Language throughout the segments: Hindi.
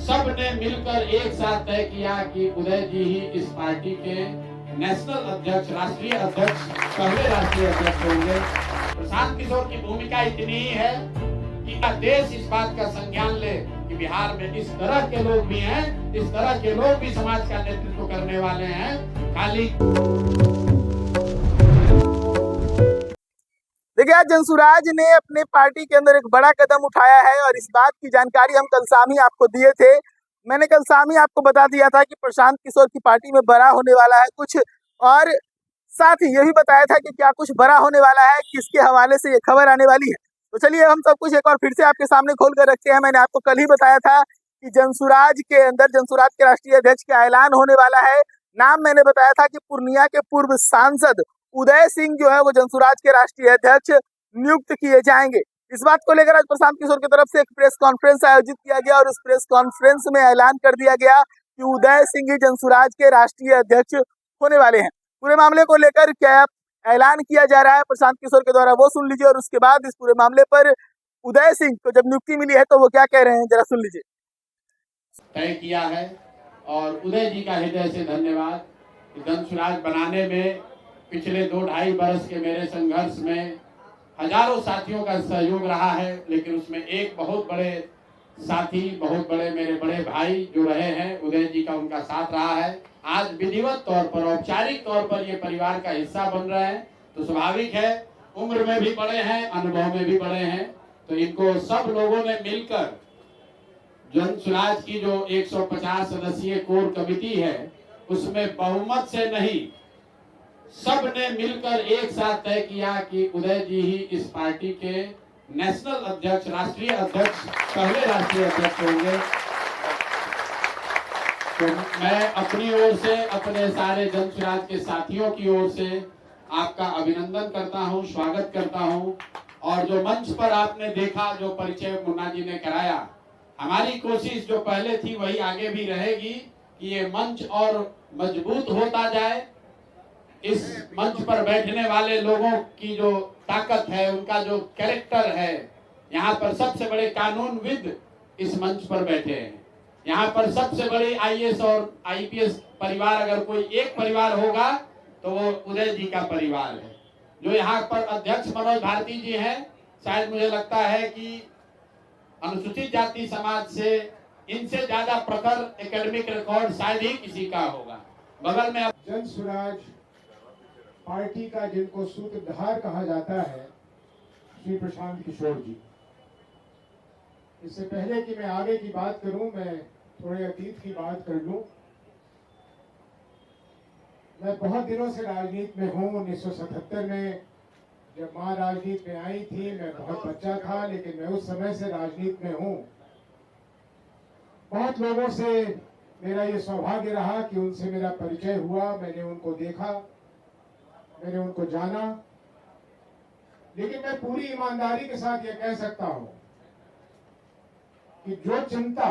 सब ने मिलकर एक साथ तय किया कि उदय जी ही इस पार्टी के नेशनल अध्यक्ष, राष्ट्रीय अध्यक्ष, पहले राष्ट्रीय अध्यक्ष होंगे। प्रशांत किशोर की भूमिका इतनी ही है कि देश इस बात का संज्ञान ले कि बिहार में इस तरह के लोग भी हैं, इस तरह के लोग भी समाज का नेतृत्व करने वाले हैं। खाली देखिए, आज जनसुराज ने अपने पार्टी के अंदर एक बड़ा कदम उठाया है और इस बात की जानकारी हम कल शाम ही आपको दिए थे। मैंने कल शाम ही आपको बता दिया था कि प्रशांत किशोर की पार्टी में बड़ा होने वाला है कुछ, और साथ ही ये भी बताया था कि क्या कुछ बड़ा होने वाला है, किसके हवाले से ये खबर आने वाली है। तो चलिए हम सब कुछ एक बार फिर से आपके सामने खोल कर रखते हैं। मैंने आपको कल ही बताया था कि जनसुराज के अंदर जनसुराज के राष्ट्रीय अध्यक्ष का ऐलान होने वाला है। नाम मैंने बताया था कि पूर्णिया के पूर्व सांसद उदय सिंह जो है वो जनसुराज के राष्ट्रीय अध्यक्ष नियुक्त किए जाएंगे। इस बात को लेकर आज प्रशांत किशोर की तरफ से एक प्रेस कॉन्फ्रेंस आयोजित किया गया और उस प्रेस कॉन्फ्रेंस में ऐलान कर दिया गया कि उदय सिंह ही जनसुराज के राष्ट्रीय अध्यक्ष होने वाले हैं। पूरे मामले को लेकर क्या ऐलान किया जा रहा है प्रशांत किशोर के द्वारा वो सुन लीजिए, और उसके बाद इस पूरे मामले पर उदय सिंह को जब नियुक्ति मिली है तो वो क्या कह रहे हैं जरा सुन लीजिए। तय किया है और उदय जी का हृदय से धन्यवाद। जनसुराज बनाने में पिछले 2-2.5 वर्ष के मेरे संघर्ष में हजारों साथियों का सहयोग रहा है, लेकिन उसमें एक बहुत बड़े साथी, बहुत बड़े मेरे बड़े भाई जो रहे हैं, उदय जी का उनका साथ रहा है। आज विधिवत तौर पर, औपचारिक तौर पर ये परिवार का हिस्सा बन रहे हैं, तो स्वाभाविक है, उम्र में भी बड़े हैं, अनुभव में भी बड़े हैं, तो इनको सब लोगों ने मिलकर जनसुराज की जो 150 सदस्यीय कोर कमेटी है उसमें बहुमत से नहीं, सब ने मिलकर एक साथ तय किया कि उदय जी ही इस पार्टी के नेशनल अध्यक्ष, राष्ट्रीय अध्यक्ष, पहले राष्ट्रीय अध्यक्ष होंगे। तो मैं अपनी ओर से, अपने सारे जनसुराज के साथियों की ओर से आपका अभिनंदन करता हूं, स्वागत करता हूं। और जो मंच पर आपने देखा, जो परिचय मुन्ना जी ने कराया, हमारी कोशिश जो पहले थी वही आगे भी रहेगी कि ये मंच और मजबूत होता जाए। इस मंच पर बैठने वाले लोगों की जो ताकत है, उनका जो कैरेक्टर है, यहाँ पर सबसे बड़े कानूनविद इस मंच पर बैठे हैं। यहाँ पर सबसे बड़े आईएएस और आईपीएस परिवार अगर कोई एक परिवार होगा तो वो उदय जी का परिवार है। जो यहाँ पर अध्यक्ष मनोज भारती जी हैं, शायद मुझे लगता है कि अनुसूचित जाति समाज से इनसे ज्यादा प्रखर एकेडमिक रिकॉर्ड शायद ही किसी का होगा। बगल में जनसुराज पार्टी का जिनको सूत्रधार कहा जाता है, श्री प्रशांत किशोर जी। इससे पहले कि मैं आगे की बात करूं, मैं थोड़े अतीत की बात कर लूं। मैं बहुत दिनों से राजनीति में हूं। 1977 में जब मां राजनीति में आई थी, मैं बहुत बच्चा था, लेकिन मैं उस समय से राजनीति में हूं। बहुत लोगों से मेरा ये सौभाग्य रहा कि उनसे मेरा परिचय हुआ, मैंने उनको देखा, मैंने उनको जाना। लेकिन मैं पूरी ईमानदारी के साथ ये कह सकता हूं कि जो चिंता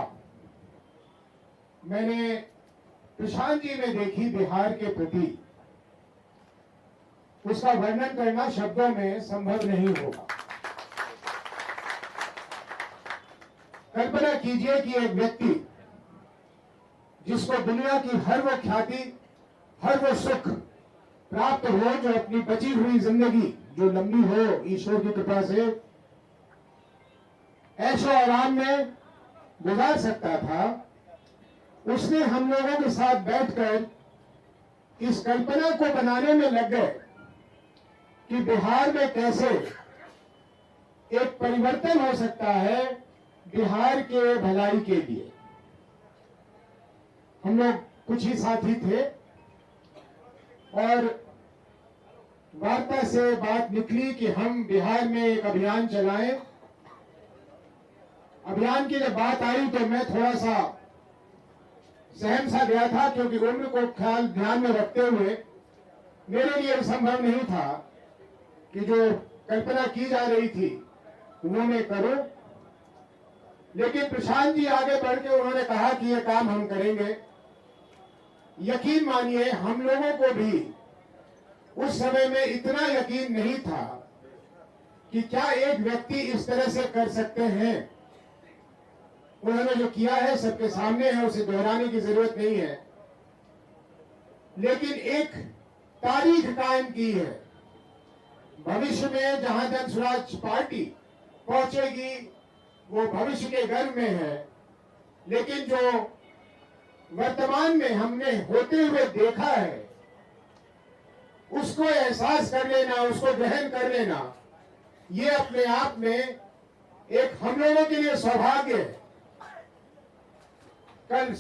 मैंने प्रशांत जी में देखी बिहार के प्रति, उसका वर्णन करना शब्दों में संभव नहीं होगा। कल्पना कीजिए कि एक व्यक्ति जिसको दुनिया की हर वो ख्याति, हर वो सुख प्राप्त हो, जो अपनी बची हुई जिंदगी जो लंबी हो ईश्वर की कृपा से ऐशो आराम में गुजार सकता था, उसने हम लोगों के साथ बैठकर इस कल्पना को बनाने में लग गए कि बिहार में कैसे एक परिवर्तन हो सकता है बिहार के भलाई के लिए। हम लोग कुछ ही साथी थे और वार्ता से बात निकली कि हम बिहार में एक अभियान चलाएं। अभियान की जब बात आई तो मैं थोड़ा सा सहम सा गया था, क्योंकि उम्र को ख्याल ध्यान में रखते हुए मेरे लिए संभव नहीं था कि जो कल्पना की जा रही थी वो मैं करूं। लेकिन प्रशांत जी आगे बढ़ के उन्होंने कहा कि ये काम हम करेंगे। यकीन मानिए, हम लोगों को भी उस समय में इतना यकीन नहीं था कि क्या एक व्यक्ति इस तरह से कर सकते हैं। उन्होंने जो किया है सबके सामने है, उसे दोहराने की जरूरत नहीं है। लेकिन एक तारीख कायम की है। भविष्य में जहां जन स्वराज पार्टी पहुंचेगी वो भविष्य के गर्भ में है, लेकिन जो वर्तमान में हमने होते हुए देखा है उसको एहसास कर लेना, उसको ग्रहण कर लेना, ये अपने आप में एक हम लोगों के लिए सौभाग्य है। कल